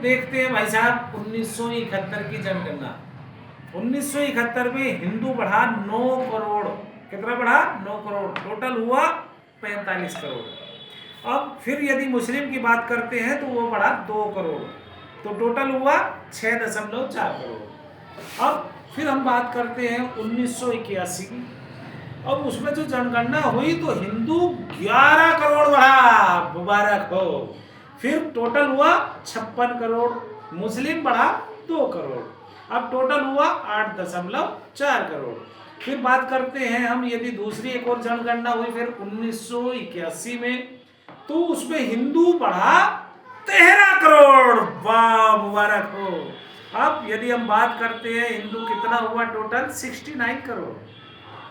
देखते हैं भाई साहब 1971 की जनगणना। 1971 में हिंदू बढ़ा 9 करोड़। कितना बढ़ा? 9 करोड़। टोटल हुआ 45 करोड़। अब फिर यदि मुस्लिम की बात करते हैं तो वो बढ़ा 2 करोड़, तो टोटल हुआ 6.4 करोड़। अब फिर हम बात करते हैं 1981 की। अब उसमें जो जनगणना हुई तो हिंदू 11 करोड़ बढ़ा, मुबारक हो। फिर टोटल हुआ 56 करोड़, मुस्लिम बढ़ा 2 करोड़, अब टोटल हुआ 8.4 करोड़। फिर बात करते हैं हम यदि दूसरी एक और जनगणना हुई फिर 1981 में, तो उसमें हिंदू बढ़ा 13 करोड़, वाह मुबारक हो। अब यदि हम बात करते हैं हिंदू कितना हुआ टोटल 69 करोड़।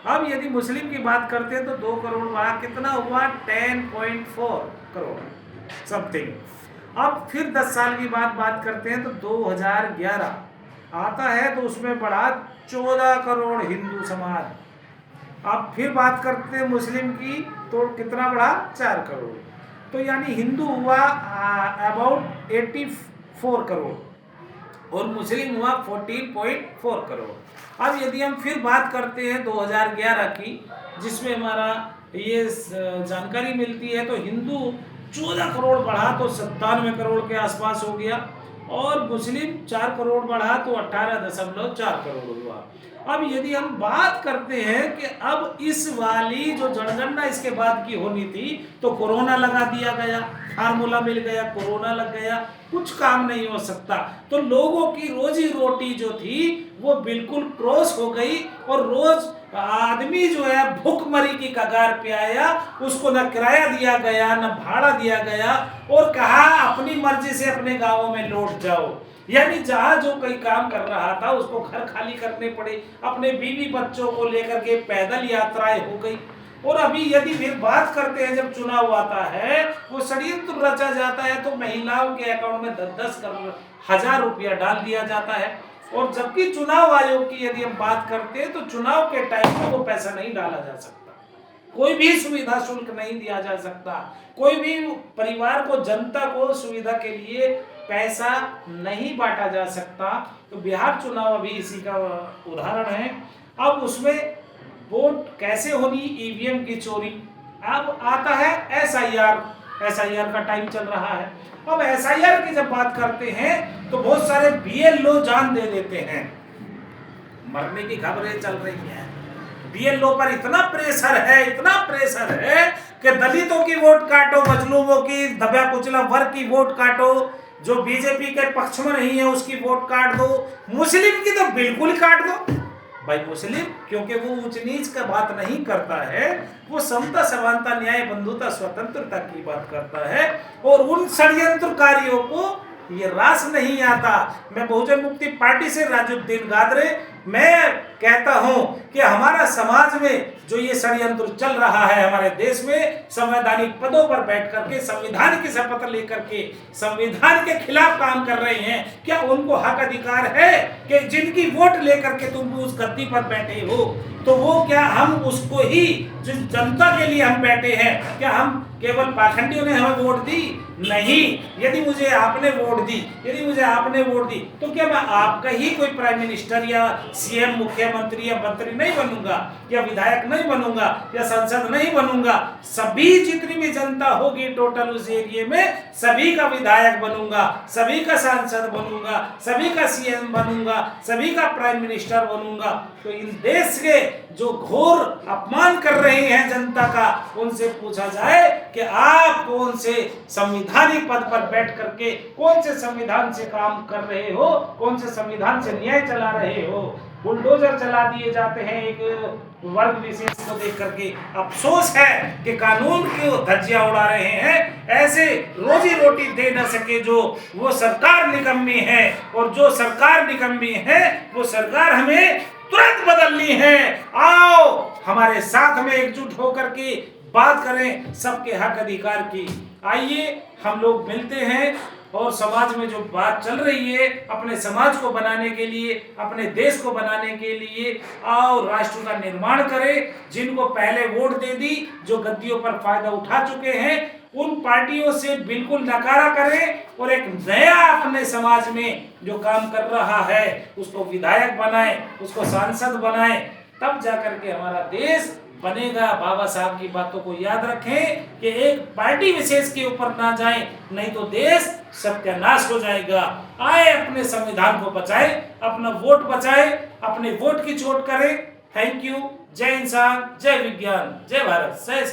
अब यदि मुस्लिम की बात करते हैं तो 2 करोड़ बढ़ा कितना हुआ 10.4 करोड़ समथिंग। अब फिर 10 साल की बात करते हैं तो 2011 आता है तो उसमें बढ़ा 14 करोड़ हिंदू समाज। अब फिर बात करते हैं मुस्लिम की तो कितना बढ़ा 4 करोड़, तो यानी हिंदू हुआ अबाउट 84 करोड़ और मुस्लिम हुआ 14.4 करोड़। अब यदि हम फिर बात करते हैं 2011 की, जिसमें हमारा ये जानकारी मिलती है, तो हिंदू 14 करोड़ बढ़ा तो 97 करोड़ के आसपास हो गया, और मुस्लिम 4 करोड़ बढ़ा तो 18.4 करोड़ हुआ। अब यदि हम बात करते हैं कि अब इस वाली जो जनगणना इसके बाद की होनी थी तो कोरोना लगा दिया गया, फार्मूला मिल गया, कोरोना लग गया, कुछ काम नहीं हो सकता, तो लोगों की रोजी रोटी जो थी वो बिल्कुल क्रॉस हो गई, और रोज आदमी जो है भूखमरी की कगार पे आया, उसको न किराया दिया गया न भाड़ा दिया गया, और कहा अपनी मर्जी से अपने गांवों में लौट जाओ। यानी जहां जो कोई काम कर रहा था उसको घर खाली करने पड़े, अपने बीवी बच्चों को लेकर के पैदल यात्राएं हो गई। और अभी यदि फिर बात करते हैं जब चुनाव आता है वो षड्यंत्र रचा जाता है, तो महिलाओं के अकाउंट में 10-10 हजार रुपया डाल दिया जाता है, और जबकि चुनाव आयोग की यदि हम बात करते हैं तो चुनाव के टाइम में वो पैसा नहीं डाला जा सकता, कोई भी सुविधा शुल्क नहीं दिया जा सकता, कोई भी परिवार को जनता को सुविधा के लिए पैसा नहीं बांटा जा सकता। तो बिहार चुनाव अभी इसी का उदाहरण है। अब उसमें वोट कैसे होनी, ईवीएम की चोरी। अब आता है एसआईआर का टाइम चल रहा है। अब एसआईआर की जब बात करते हैं तो बहुत सारे बीएलओ जान दे देते हैं, मरने की खबरें चल रही हैं। बीएलओ पर इतना प्रेशर है कि दलितों की वोट काटो, मजलूमों की, दबा कुचला वर्ग की वोट काटो, जो बीजेपी के पक्ष में नहीं है उसकी वोट काट दो, मुस्लिम की तो बिल्कुल काट दो। भाई मुस्लिम क्योंकि वो ऊंच नीच का बात नहीं करता है, वो समता समानता न्याय बंधुता स्वतंत्रता की बात करता है, और उन षड्यंत्रकारियों को ये रास नहीं आता। मैं बहुजन मुक्ति पार्टी से राजुद्दीन गादरे मैं कहता हूं कि हमारा समाज में जो ये षड्यंत्र चल रहा है, हमारे देश में संवैधानिक पदों पर बैठ करके संविधान की शपथ लेकर के संविधान के खिलाफ काम कर रहे हैं, क्या उनको हक अधिकार है कि जिनकी वोट लेकर के तुम उस गद्दी पर बैठे हो, तो वो क्या हम उसको ही जिस जनता के लिए हम बैठे हैं, क्या हम केवल पाखंडियों ने हमें वोट दी? नहीं। यदि मुझे आपने वोट दी तो क्या मैं आपका ही कोई प्राइम मिनिस्टर या सीएम, मुख्यमंत्री या मंत्री नहीं बनूंगा, या विधायक नहीं बनूंगा, या सांसद नहीं बनूंगा? सभी जितनी भी जनता होगी टोटल उस एरिया में, सभी का विधायक बनूंगा, सभी का सांसद बनूंगा, सभी का सीएम बनूंगा, सभी का प्राइम मिनिस्टर बनूंगा। तो इन देश के जो घोर अपमान कर रहे हैं जनता का, उनसे पूछा जाए कि आप कौन से संवैधानिक पद पर बैठ करके कौन से संविधान से काम कर रहे हो, कौन से संविधान से न्याय चला रहे हो? बुलडोजर चला दिए जाते हैं एक वर्ग विशेष को देख करके। अफसोस है कि कानून की धज्जियां उड़ा रहे हैं, ऐसे रोजी रोटी दे न सके जो वो सरकार निकम्मी है, और जो सरकार निकम्मी है वो सरकार हमें तुरंत बदलनी है। आओ हमारे साथ में एकजुट होकर के बात करें सबके हक अधिकार की। आइए हम लोग मिलते हैं और समाज में जो बात चल रही है, अपने समाज को बनाने के लिए, अपने देश को बनाने के लिए आओ राष्ट्र का निर्माण करें। जिनको पहले वोट दे दी, जो गद्दियों पर फायदा उठा चुके हैं, उन पार्टियों से बिल्कुल नकारा करें और एक नया अपने समाज में जो काम कर रहा है उसको विधायक बनाए, उसको सांसद बनाए, तब जाकर के हमारा देश बनेगा। बाबा साहब की बातों को याद रखें कि एक पार्टी विशेष के ऊपर ना जाएं, नहीं तो देश सत्यानाश हो जाएगा। आए अपने संविधान को बचाएं, अपना वोट बचाएं, अपने वोट की चोट करें। Thank you. जय इंसान, जय विज्ञान, जय भारत, जय